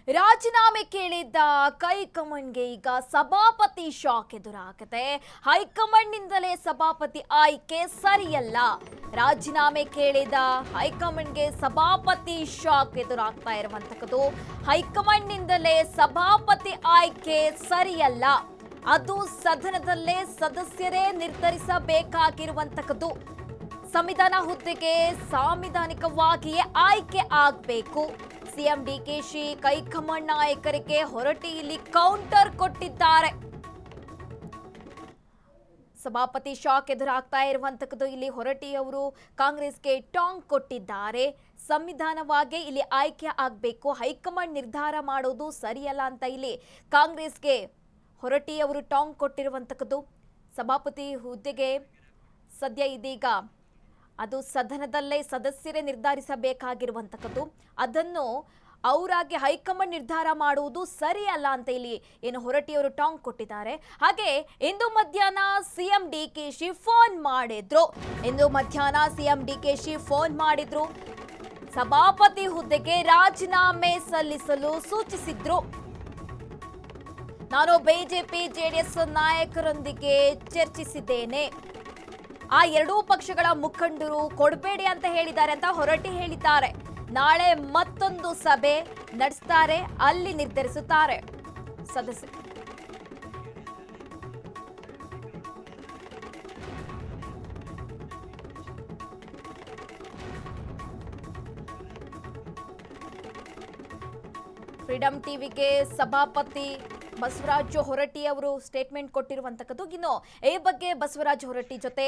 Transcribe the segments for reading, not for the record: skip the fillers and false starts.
ರಾಜೀನಾಮೆ ಕೇಳಿದ್ದ ಹೈಕಮಾಂಡ್ಗೆ ಈಗ ಸಭಾಪತಿ ಶಾಕ್ ಎದುರಾಗಿದೆ. ಹೈಕಮಾಂಡ್ನಿಂದಲೇ ಸಭಾಪತಿ ಆಯ್ಕೆ ಸರಿಯಲ್ಲ. ರಾಜೀನಾಮೆ ಕೇಳಿದ ಹೈಕಮಾಂಡ್ಗೆ ಸಭಾಪತಿ ಶಾಕ್ ಎದುರಾಗ್ತಾ ಇರುವಂತದ್ದು. ಹೈಕಮಾಂಡ್ನಿಂದಲೇ ಸಭಾಪತಿ ಆಯ್ಕೆ ಸರಿಯಲ್ಲ, ಅದು ಸದನದಲ್ಲೇ ಸದಸ್ಯರೇ ನಿರ್ಧರಿಸಬೇಕಾಗಿರುವಂತದ್ದು. ಸಂವಿಧಾನ ಹುದ್ದೆಗೆ ಸಾಂವಿಧಾನಿಕವಾಗಿಯೇ ಆಯ್ಕೆ ಆಗಬೇಕು. ಸಿಎಂ ಡಿಕೆಶಿ ಹೈಕಮಾಂಡ್ ನಾಯಕರಿಗೆ ಹೊರಟಿ ಇಲ್ಲಿ ಕೌಂಟರ್ ಕೊಟ್ಟಿದ್ದಾರೆ. ಸಭಾಪತಿ ಶಾಕ್ ಎದುರಾಗ್ತಾ ಇರುವಂತದ್ದು. ಇಲ್ಲಿ ಹೊರಟಿ ಅವರು ಕಾಂಗ್ರೆಸ್ಗೆ ಟಾಂಗ್ ಕೊಟ್ಟಿದ್ದಾರೆ. ಸಂವಿಧಾನವಾಗಿ ಇಲ್ಲಿ ಆಯ್ಕೆ ಆಗಬೇಕು, ಹೈಕಮಾಂಡ್ ನಿರ್ಧಾರ ಮಾಡೋದು ಸರಿಯಲ್ಲ ಅಂತ ಇಲ್ಲಿ ಕಾಂಗ್ರೆಸ್ಗೆ ಹೊರಟಿ ಅವರು ಟಾಂಗ್ ಕೊಟ್ಟಿರುವಂತದ್ದು. ಸಭಾಪತಿ ಹುದ್ದೆಗೆ ಸದ್ಯ ಇದೀಗ ಅದು ಸದನದಲ್ಲೇ ಸದಸ್ಯರೇ ನಿರ್ಧರಿಸಬೇಕಾಗಿರುವಂತದ್ದು. ಅದನ್ನು ಅವರಾಗಿ ಹೈಕಮಾಂಡ್ ನಿರ್ಧಾರ ಮಾಡುವುದು ಸರಿಯಲ್ಲ ಅಂತ ಇಲ್ಲಿ ಏನು ಹೊರಟಿಯವರು ಟಾಂಗ್ ಕೊಟ್ಟಿದ್ದಾರೆ. ಹಾಗೆ ಇಂದು ಮಧ್ಯಾಹ್ನ ಸಿಎಂ ಡಿಕೆಶಿ ಫೋನ್ ಮಾಡಿದ್ರು. ಸಭಾಪತಿ ಹುದ್ದೆಗೆ ರಾಜೀನಾಮೆ ಸಲ್ಲಿಸಲು ಸೂಚಿಸಿದ್ರು. ನಾನು ಬಿಜೆಪಿ ಜೆಡಿಎಸ್ ನಾಯಕರೊಂದಿಗೆ ಚರ್ಚಿಸಿದ್ದೇನೆ. ಆ ಎರಡೂ ಪಕ್ಷಗಳ ಮುಖಂಡರು ಕೊಡಬೇಡಿ ಅಂತ ಹೇಳಿದ್ದಾರೆ ಅಂತ ಹೊರಟಿ ಹೇಳಿದ್ದಾರೆ. ನಾಳೆ ಮತ್ತೊಂದು ಸಭೆ ನಡೆಸ್ತಾರೆ, ಅಲ್ಲಿ ನಿರ್ಧರಿಸುತ್ತಾರೆ ಸದಸ್ಯರು. ಫ್ರೀಡಂ ಟಿವಿಗೆ ಸಭಾಪತಿ ಬಸವರಾಜ ಹೊರಟ್ಟಿ ಅವರು ಸ್ಟೇಟ್ಮೆಂಟ್ ಕೊಟ್ಟಿರುವಂತದ್ದು. ಇನ್ನು ಈ ಬಗ್ಗೆ ಬಸವರಾಜ ಹೊರಟ್ಟಿ ಜೊತೆ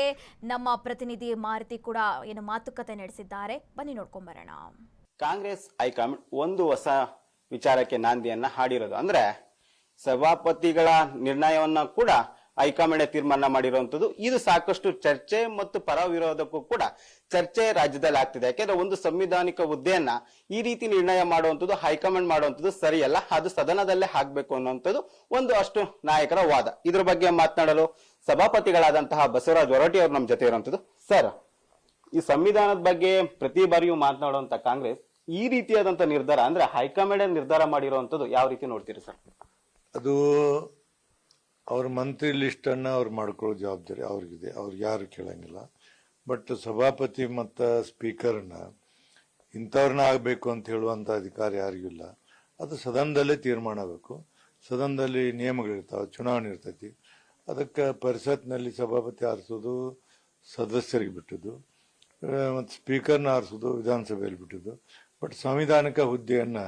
ನಮ್ಮ ಪ್ರತಿನಿಧಿ ಮಾರುತಿ ಕೂಡ ಏನು ಮಾತುಕತೆ ನಡೆಸಿದ್ದಾರೆ, ಬನ್ನಿ ನೋಡ್ಕೊಂಡ್ ಬರೋಣ. ಕಾಂಗ್ರೆಸ್ ಹೈಕಮಾಂಡ್ ಒಂದು ಹೊಸ ವಿಚಾರಕ್ಕೆ ನಾಂದಿಯನ್ನ ಹಾಡಿರೋದು. ಅಂದ್ರೆ ಸಭಾಪತಿಗಳ ನಿರ್ಣಯವನ್ನ ಕೂಡ ಹೈಕಮಾಂಡ್ ತೀರ್ಮಾನ ಮಾಡಿರುವಂತದ್ದು. ಇದು ಸಾಕಷ್ಟು ಚರ್ಚೆ ಮತ್ತು ಪರ ವಿರೋಧಕ್ಕೂ ಕೂಡ ಚರ್ಚೆ ರಾಜ್ಯದಲ್ಲಿ ಆಗ್ತಿದೆ. ಯಾಕೆಂದ್ರೆ ಒಂದು ಸಂವಿಧಾನಿಕ ಹುದ್ದೆಯನ್ನ ಈ ರೀತಿ ನಿರ್ಣಯ ಮಾಡುವಂಥದ್ದು, ಹೈಕಮಾಂಡ್ ಮಾಡುವಂಥದ್ದು ಸರಿಯಲ್ಲ, ಅದು ಸದನದಲ್ಲೇ ಆಗ್ಬೇಕು ಅನ್ನುವಂಥದ್ದು ಒಂದು ಅಷ್ಟು ನಾಯಕರ ವಾದ. ಇದ್ರ ಬಗ್ಗೆ ಮಾತನಾಡಲು ಸಭಾಪತಿಗಳಾದಂತಹ ಬಸವರಾಜ ಹೊರಟ್ಟಿ ಅವರು ನಮ್ಮ ಜೊತೆ ಇರುವಂತದ್ದು. ಸರ್, ಈ ಸಂವಿಧಾನದ ಬಗ್ಗೆ ಪ್ರತಿ ಬಾರಿಯೂ ಮಾತನಾಡುವಂತ ಕಾಂಗ್ರೆಸ್ ಈ ರೀತಿಯಾದಂತ ನಿರ್ಧಾರ ಅಂದ್ರೆ ಹೈಕಮಾಂಡ್ ನಿರ್ಧಾರ ಮಾಡಿರುವಂತದ್ದು ಯಾವ ರೀತಿ ನೋಡ್ತೀರಿ ಸರ್? ಅದು ಅವ್ರ ಮಂತ್ರಿ ಲಿಸ್ಟ್ ಅನ್ನ ಅವ್ರು ಮಾಡ್ಕೊಳ್ಳೋ ಜವಾಬ್ದಾರಿ ಅವ್ರಿಗಿದೆ, ಅವ್ರಿಗೆ ಯಾರು ಕೇಳಂಗಿಲ್ಲ. ಬಟ್ ಸಭಾಪತಿ ಮತ್ತು ಸ್ಪೀಕರ್ನ ಇಂಥವ್ರನ್ನ ಆಗಬೇಕು ಅಂತ ಹೇಳುವಂಥ ಅಧಿಕಾರ ಯಾರಿಗಿಲ್ಲ. ಅದು ಸದನದಲ್ಲೇ ತೀರ್ಮಾನ ಆಗಬೇಕು. ಸದನದಲ್ಲಿ ನಿಯಮಗಳಿರ್ತಾವೆ, ಚುನಾವಣೆ ಇರ್ತೈತಿ. ಅದಕ್ಕೆ ಪರಿಷತ್ನಲ್ಲಿ ಸಭಾಪತಿ ಆರಿಸೋದು ಸದಸ್ಯರಿಗೆ ಬಿಟ್ಟಿದ್ದು, ಮತ್ತು ಸ್ಪೀಕರ್ನ ಆರಿಸೋದು ವಿಧಾನಸಭೆಯಲ್ಲಿ ಬಿಟ್ಟಿದ್ದು. ಬಟ್ ಸಂವಿಧಾನಿಕ ಹುದ್ದೆಯನ್ನು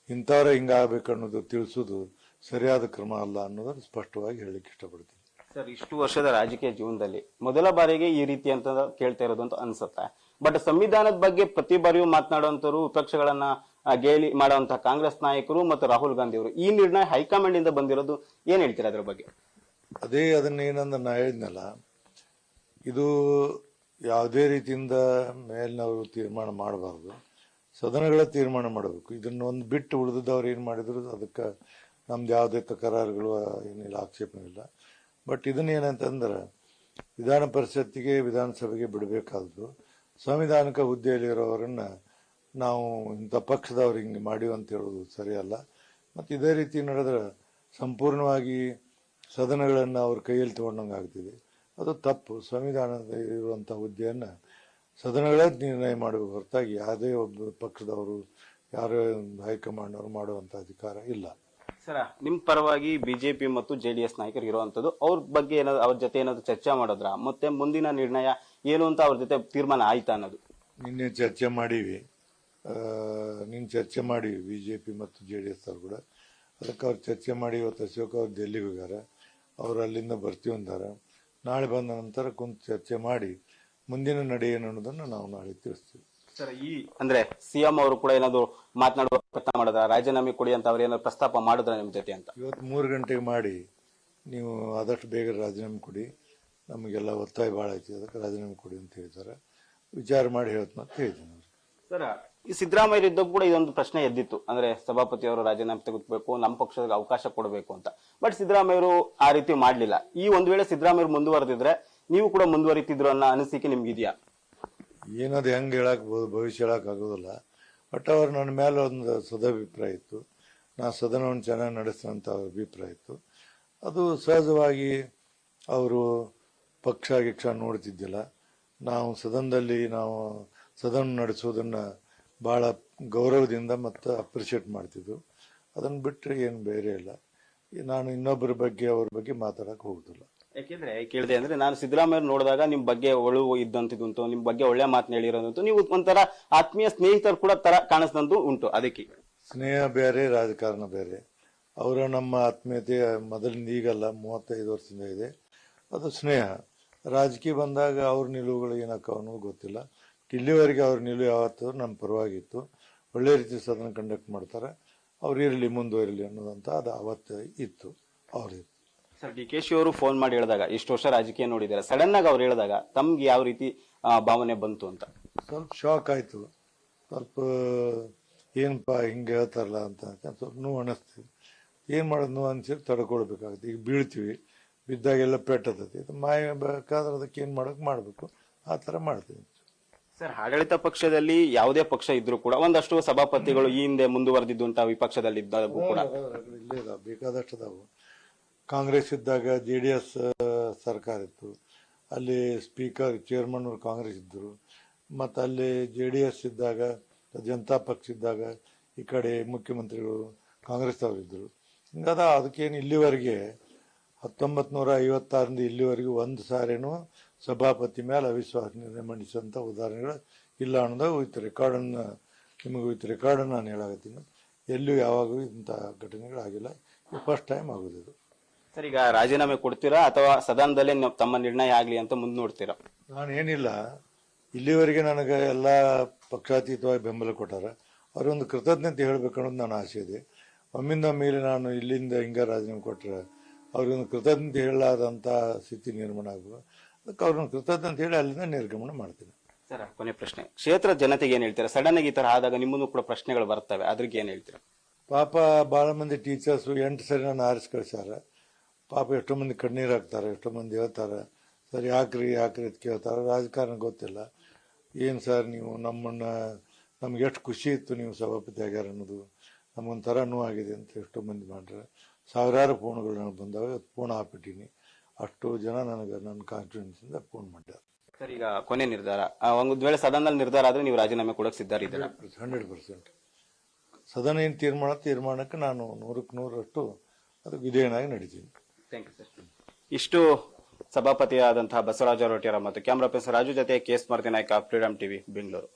ಇಂಥವ್ರ ಹಿಂಗಾಗಬೇಕು ಅನ್ನೋದು ತಿಳಿಸೋದು ಸರಿಯಾದ ಕ್ರಮ ಅಲ್ಲ ಅನ್ನೋದನ್ನು ಸ್ಪಷ್ಟವಾಗಿ ಹೇಳಲಿಕ್ಕೆ ಇಷ್ಟಪಡ್ತೀನಿ. ಸರ್, ಇಷ್ಟು ವರ್ಷದ ರಾಜಕೀಯ ಜೀವನದಲ್ಲಿ ಮೊದಲ ಬಾರಿಗೆ ಈ ರೀತಿ ಅಂತ ಕೇಳ್ತಾ ಇರೋದು ಅಂತ ಅನ್ಸುತ್ತೆ. ಬಟ್ ಸಂವಿಧಾನದ ಬಗ್ಗೆ ಪ್ರತಿ ಬಾರಿಯೂ ಮಾತನಾಡುವಂತರು, ವಿಪಕ್ಷಗಳನ್ನ ಗೇಲಿ ಮಾಡುವಂತಹ ಕಾಂಗ್ರೆಸ್ ನಾಯಕರು ಮತ್ತು ರಾಹುಲ್ ಗಾಂಧಿ ಅವರು ಈ ನಿರ್ಣಯ ಹೈಕಮಾಂಡ್ ಇಂದ ಬಂದಿರೋದು, ಏನ್ ಹೇಳ್ತೀರಾ ಅದ್ರ ಬಗ್ಗೆ? ಅದನ್ನೇನಂದ್ರೆ ನಾ ಹೇಳಿದ್ನಲ್ಲ, ಇದು ಯಾವುದೇ ರೀತಿಯಿಂದ ಮೇಲಿನವರು ತೀರ್ಮಾನ ಮಾಡಬಾರ್ದು, ಸದನಗಳ ತೀರ್ಮಾನ ಮಾಡಬೇಕು. ಇದನ್ನೊಂದು ಬಿಟ್ಟು ಉಳಿದವ್ರು ಏನು ಮಾಡಿದ್ರು ಅದಕ್ಕೆ ನಮ್ದು ಯಾವುದೇ ತಕರಾರುಗಳು ಏನಿಲ್ಲ, ಆಕ್ಷೇಪನಿಲ್ಲ. ಬಟ್ ಇದನ್ನೇನಂತಂದ್ರೆ ವಿಧಾನ ಪರಿಷತ್ತಿಗೆ ವಿಧಾನಸಭೆಗೆ ಬಿಡಬೇಕಾದ್ರು ಸಂವಿಧಾನಿಕ ಹುದ್ದೆಯಲ್ಲಿರೋರನ್ನ ನಾವು ಇಂಥ ಪಕ್ಷದವ್ರು ಹಿಂಗೆ ಮಾಡಿವಿ ಅಂತ ಹೇಳೋದು ಸರಿಯಲ್ಲ. ಮತ್ತು ಇದೇ ರೀತಿ ನಡೆದ್ರೆ ಸಂಪೂರ್ಣವಾಗಿ ಸದನಗಳನ್ನು ಅವ್ರ ಕೈಯಲ್ಲಿ ತಗೊಂಡಂಗೆ ಆಗ್ತಿದೆ, ಅದು ತಪ್ಪು. ಸಂವಿಧಾನದ ಇರುವಂಥ ಹುದ್ದೆಯನ್ನು ಸದನಗಳೇ ನಿರ್ಣಯ ಮಾಡಬೇಕು ಹೊರತಾಗಿ ಯಾವುದೇ ಒಬ್ಬ ಪಕ್ಷದವರು, ಯಾರೇ ಹೈಕಮಾಂಡ್ ಅವರು ಮಾಡುವಂಥ ಅಧಿಕಾರ ಇಲ್ಲ. ಸರ, ನಿಮ್ ಪರವಾಗಿ ಬಿಜೆಪಿ ಮತ್ತು ಜೆಡಿಎಸ್ ನಾಯಕರು ಇರುವಂತದ್ದು, ಅವ್ರ ಬಗ್ಗೆ ಏನಾದ್ರು ಅವ್ರ ಜೊತೆ ಏನಾದ್ರು ಚರ್ಚೆ ಮಾಡೋದ್ರ, ಮತ್ತೆ ಮುಂದಿನ ನಿರ್ಣಯ ಏನು ಅಂತ ಅವ್ರ ಜೊತೆ ತೀರ್ಮಾನ ಆಯ್ತಾ ಅನ್ನೋದು? ನಿನ್ನೆ ಚರ್ಚೆ ಮಾಡಿವಿ ಬಿಜೆಪಿ ಮತ್ತು ಜೆಡಿಎಸ್ ಅವ್ರು ಕೂಡ. ಅದಕ್ಕೆ ಅವ್ರು ಚರ್ಚೆ ಮಾಡಿ ಇವತ್ತು ಅಶೋಕ್ ಅವ್ರು ಡೆಲ್ಲಿಗೆ ಹೋಗ್ಯಾರ, ಅವ್ರು ಅಲ್ಲಿಂದ ಬರ್ತೀವಿ ಅಂದಾರ. ನಾಳೆ ಬಂದ ನಂತರ ಕುಂತು ಚರ್ಚೆ ಮಾಡಿ ಮುಂದಿನ ನಡೆ ಏನು ಅನ್ನೋದನ್ನು ನಾವು ನಾಳೆ ತಿಳಿಸ್ತೀವಿ. ಸರ್, ಈ ಅಂದ್ರೆ ಸಿಎಂ ಅವರು ಕೂಡ ಏನಾದ್ರು ಮಾತನಾಡುವ ಪ್ರಯತ್ನ ಮಾಡಿದ್ರ, ರಾಜೀನಾಮೆ ಕೊಡಿ ಅಂತ ಅವ್ರು ಏನಾದ್ರು ಪ್ರಸ್ತಾಪ ಮಾಡಿದ್ರ ನಿಮ್ ಜೊತೆ ಅಂತ? ಇವತ್ತು 3 ಗಂಟೆಗೆ ಮಾಡಿ ನೀವು ಆದಷ್ಟು ಬೇಗ ರಾಜೀನಾಮೆ ಕೊಡಿ, ನಮಗೆಲ್ಲ ಒತ್ತಾಯ ಭಾಳ ಐತಿ, ಅದಕ್ಕೆ ರಾಜೀನಾಮೆ ಕೊಡಿ ಅಂತ ಹೇಳ್ತಾರೆ. ವಿಚಾರ ಮಾಡಿ ಹೇಳ್ತೀನಿ ಅಂತ ಹೇಳಿದ್ದೀನಿ. ಸರ್, ಈ ಸಿದ್ದರಾಮಯ್ಯ ಇದ್ದಾಗ ಕೂಡ ಇದೊಂದು ಪ್ರಶ್ನೆ ಎದ್ದಿತ್ತು, ಅಂದ್ರೆ ಸಭಾಪತಿ ಅವರು ರಾಜೀನಾಮೆ ತೆಗೆದುಬೇಕು, ನಮ್ಮ ಪಕ್ಷದ ಅವಕಾಶ ಕೊಡಬೇಕು ಅಂತ. ಬಟ್ ಸಿದ್ದರಾಮಯ್ಯರು ಆ ರೀತಿ ಮಾಡ್ಲಿಲ್ಲ. ಈ ಒಂದು ವೇಳೆ ಸಿದ್ದರಾಮಯ್ಯ ಮುಂದುವರೆದಿದ್ರೆ ನೀವು ಕೂಡ ಮುಂದುವರಿತಿದ್ರು ಅನ್ನೋ ಅನಿಸಿಕೆ ನಿಮ್ಗಿದೆಯಾ? ಏನದು ಹೆಂಗೆ ಹೇಳಕ್ ಭವಿಷ್ಯ ಹೇಳಕ್ ಆಗೋದಿಲ್ಲ. ಬಟ್ ಅವ್ರು ನನ್ನ ಮೇಲೆ ಒಂದು ಸದಾಭಿಪ್ರಾಯ ಇತ್ತು. ನಾ ಸದನವನ್ನು ಚೆನ್ನಾಗಿ ನಡೆಸ್ತಂತ ಅವ್ರ ಅಭಿಪ್ರಾಯ ಇತ್ತು. ಅದು ಸಹಜವಾಗಿ ಅವರು ಪಕ್ಷ ಗಿಕ್ಷ ನೋಡ್ತಿದ್ದಿಲ್ಲ. ನಾವು ಸದನದಲ್ಲಿ ಸದನ ನಡೆಸೋದನ್ನು ಭಾಳ ಗೌರವದಿಂದ ಮತ್ತು ಅಪ್ರಿಷಿಯೇಟ್ ಮಾಡ್ತಿದ್ವು. ಅದನ್ನು ಬಿಟ್ಟರೆ ಏನು ಬೇರೆ ಇಲ್ಲ. ನಾನು ಇನ್ನೊಬ್ಬರ ಬಗ್ಗೆ ಅವ್ರ ಬಗ್ಗೆ ಮಾತಾಡಕ್ಕೆ ಹೋಗುದಿಲ್ಲ. ಯಾಕೆಂದ್ರೆ ಕೇಳಿದೆ ಅಂದ್ರೆ ನಾನು ಸಿದ್ದರಾಮಯ್ಯ ನೋಡಿದಾಗ ನಿಮ್ ಬಗ್ಗೆ ಒಳುವು ಇದ್ದಂತಿದ್ದುಂಟು, ನಿಮ್ ಬಗ್ಗೆ ಒಳ್ಳೆ ಮಾತನ್ನ ಹೇಳಿರೋದಂತೂ, ನೀವು ಒಂಥರ ಆತ್ಮೀಯ ಸ್ನೇಹಿತರು ಕೂಡ ತರ ಕಾಣಿಸ್ದಂತೂ ಉಂಟು. ಅದಕ್ಕೆ ಸ್ನೇಹ ಬೇರೆ, ರಾಜಕಾರಣ ಬೇರೆ. ಅವರ ನಮ್ಮ ಆತ್ಮೀಯತೆ ಮೊದಲಿಂದ ಈಗಲ್ಲ, 35 ವರ್ಷದಿಂದ ಇದೆ. ಅದು ಸ್ನೇಹ. ರಾಜಕೀಯ ಬಂದಾಗ ಅವ್ರ ನಿಲುವುಗಳು ಏನಕ್ಕ ಅನ್ನೋದು ಗೊತ್ತಿಲ್ಲ. ಇಲ್ಲಿವರೆಗೆ ಅವ್ರ ನಿಲುವು ಯಾವತ್ತೂ ನಮ್ಮ ಪರವಾಗಿತ್ತು. ಒಳ್ಳೆ ರೀತಿ ಸದನ ಕಂಡಕ್ಟ್ ಮಾಡ್ತಾರೆ. ಅವ್ರು ಇರಲಿ, ಮುಂದುವರಿಲಿ ಅನ್ನೋದಂತ ಅದು ಅವತ್ತು ಇತ್ತು. ಅವ್ರಿತ್ತು. ಸರ್, DK ಅವರು ಫೋನ್ ಮಾಡಿ ಹೇಳಿದಾಗ ಇಷ್ಟು ವರ್ಷ ರಾಜಕೀಯ ನೋಡಿದ್ದಾರೆ, ಸಡನ್ ಆಗಿ ಅವ್ರು ಹೇಳಿದಾಗ ತಮ್ಗೆ ಯಾವ ರೀತಿ ಭಾವನೆ ಬಂತು ಅಂತ? ಸ್ವಲ್ಪ ಶಾಕ್ ಆಯ್ತು. ಸ್ವಲ್ಪ ಏನಪ್ಪ ಹಿಂಗೆ ಹೇಳ್ತಾರಲ್ಲ ಅಂತ ಸ್ವಲ್ಪ ನೋವು ಅನ್ನಿಸ್ತೀವಿ. ಏನು ಮಾಡೋದು, ನೋವು ಅನ್ಸಿದ್ರೆ ತಡ್ಕೊಳ್ಬೇಕಾಗುತ್ತೆ. ಈಗ ಬೀಳ್ತೀವಿ, ಬಿದ್ದಾಗೆಲ್ಲ ಪೆಟ್ಟತೈತಿ. ಮಾಯ ಬೇಕಾದ್ರೆ ಅದಕ್ಕೆ ಏನು ಮಾಡೋಕೆ ಮಾಡಬೇಕು, ಆ ಥರ ಮಾಡ್ತೀವಿ. ಸರ್, ಆಡಳಿತ ಪಕ್ಷದಲ್ಲಿ ಯಾವುದೇ ಪಕ್ಷ ಇದ್ರೂ ಕೂಡ ಒಂದಷ್ಟು ಸಭಾಪತಿಗಳು ಈ ಹಿಂದೆ ಮುಂದುವರೆದಿದ್ದು ಅಂತ ವಿಪಕ್ಷದಲ್ಲಿ ಇದ್ದಾಗೂ ಕೂಡ ಇಲ್ಲೇ ಇದಾವೆ, ಬೇಕಾದಷ್ಟು ಅದಾವು. ಕಾಂಗ್ರೆಸ್ ಇದ್ದಾಗ JDS ಸರ್ಕಾರ ಇತ್ತು. ಅಲ್ಲಿ ಸ್ಪೀಕರ್ ಚೇರ್ಮನ್ ಅವರು ಕಾಂಗ್ರೆಸ್ ಇದ್ದರು. ಮತ್ತು ಅಲ್ಲಿ JDS ಇದ್ದಾಗ, ಜನತಾ ಪಕ್ಷ ಇದ್ದಾಗ ಈ ಕಡೆ ಮುಖ್ಯಮಂತ್ರಿಗಳು ಕಾಂಗ್ರೆಸ್ ಅವರಿದ್ದರು. ಹಿಂಗದ ಅದಕ್ಕೇನು ಇಲ್ಲಿವರೆಗೆ 1956ರಿಂದ ಇಲ್ಲಿವರೆಗೂ ಒಂದು ಸಾರಿನೂ ಸಭಾಪತಿ ಮೇಲೆ ಅವಿಶ್ವಾಸ ನಿರ್ಣಯ ಮಂಡಿಸುವಂಥ ಉದಾಹರಣೆಗಳು ಇಲ್ಲ ಅನ್ನೋದು ವಿತ್ ರೆಕಾರ್ಡನ್ನು ನಿಮಗೆ ವಿತ್ ರೆಕಾರ್ಡನ್ನು ನಾನು ಹೇಳಾಕತ್ತೀನಿ. ಎಲ್ಲೂ ಯಾವಾಗೂ ಇಂಥ ಘಟನೆಗಳಾಗಿಲ್ಲ. ಇದು ಫಸ್ಟ್ ಟೈಮ್ ಆಗೋದಿದು. ಸರ್, ಈಗ ರಾಜೀನಾಮೆ ಕೊಡ್ತೀರಾ ಅಥವಾ ಸದನದಲ್ಲೇ ತಮ್ಮ ನಿರ್ಣಯ ಆಗ್ಲಿ ಅಂತ ಮುಂದೆ ನೋಡ್ತೀರಾ? ನಾನು ಏನಿಲ್ಲ, ಇಲ್ಲಿವರೆಗೆ ನನಗೆ ಎಲ್ಲ ಪಕ್ಷಾತೀತವಾಗಿ ಬೆಂಬಲ ಕೊಟ್ಟಾರ. ಅವರೊಂದು ಕೃತಜ್ಞತೆ ಹೇಳಬೇಕು ಅನ್ನೋದು ನನ್ನ ಆಸೆ ಇದೆ. ಒಮ್ಮಿಂದ ಮೇಲೆ ನಾನು ಇಲ್ಲಿಂದ ಹಿಂಗೆ ರಾಜೀನಾಮೆ ಕೊಟ್ಟರೆ ಅವ್ರಿಗೊಂದು ಕೃತಜ್ಞತೆ ಹೇಳಲಾದಂಥ ಸ್ಥಿತಿ ನಿರ್ಮಾಣ ಆಗುವ. ಅದಕ್ಕೆ ಅವ್ರನ್ನ ಕೃತಜ್ಞತೆ ಹೇಳಿ ಅಲ್ಲಿಂದ ನಿರ್ಗಮನ ಮಾಡ್ತೀನಿ. ಸರ್, ಕೊನೆ ಪ್ರಶ್ನೆ, ಕ್ಷೇತ್ರ ಜನತೆಗೆ ಏನ್ ಹೇಳ್ತೀರಾ? ಸಡನ್ ಆಗಿ ಈ ತರ ಆದಾಗ ನಿಮ್ಮನ್ನು ಕೂಡ ಪ್ರಶ್ನೆಗಳು ಬರ್ತವೆ, ಅದ್ರಿಗೆ ಏನ್ ಹೇಳ್ತೀರಾ? ಪಾಪ ಭಾಳ ಮಂದಿ ಟೀಚರ್ಸು 8 ಸರಿ ನಾನು ಆರಿಸಿ ಕಳಿಸ್ಯಾರ. ಪಾಪ ಎಷ್ಟೋ ಮಂದಿ ಕಣ್ಣೀರು ಹಾಕ್ತಾರೆ, ಎಷ್ಟೋ ಮಂದಿ ಹೇಳ್ತಾರೆ, ಸರ್ ಯಾಕ್ರಿ ಅಂತ ಕೇಳ್ತಾರೆ. ರಾಜಕಾರಣ ಗೊತ್ತಿಲ್ಲ. ಏನು ಸರ್ ನೀವು ನಮ್ಗೆ ಎಷ್ಟು ಖುಷಿ ಇತ್ತು ನೀವು ಸಭಾಪತಿ ಆಗ್ಯಾರ ಅನ್ನೋದು, ನಮಗೊಂಥರ ನೋವಾಗಿದೆ ಅಂತ ಎಷ್ಟೋ ಮಂದಿ ಮಾಡ್ರೆ. ಸಾವಿರಾರು ಫೋನ್ಗಳು ನನಗೆ ಬಂದಾವೆ. ಫೋನ್ ಹಾಕ್ಬಿಟ್ಟೀನಿ. ಅಷ್ಟು ಜನ ನನಗೆ ನನ್ನ ಕಾನ್ಸ್ಟಿಟ್ಯೂನ್ಸಿಂದ ಫೋನ್ ಮಾಡ್ಯಾರ. ಸರ್, ಈಗ ಕೊನೆ ನಿರ್ಧಾರ, ಒಂದು ವೇಳೆ ಸದನದಲ್ಲಿ ನಿರ್ಧಾರ ಆದ್ರೆ ನೀವು ರಾಜೀನಾಮೆ ಕೊಡಕ್ಕೆ ಸಿದ್ಧರಿದ್ದೀರಾ? 100%. ಸದನ ಏನು ತೀರ್ಮಾನಕ್ಕೆ ನಾನು 100ಕ್ಕೆ 100ರಷ್ಟು ಅದು ವಿಧೇಯನಾಗಿ ನಡೀತೀನಿ. Thank you sir. ಇಷ್ಟು ಸಭಾಪತಿಯಾದಂತಹ ಬಸವರಾಜ ಹೊರಟ್ಟಿಯವರ ಮತ್ತು ಕ್ಯಾಮ್ರಾ ಪರ್ಸನ್ ರಾಜು ಜೊತೆ KS Maruti Naik, freedom TV, Bengaluru.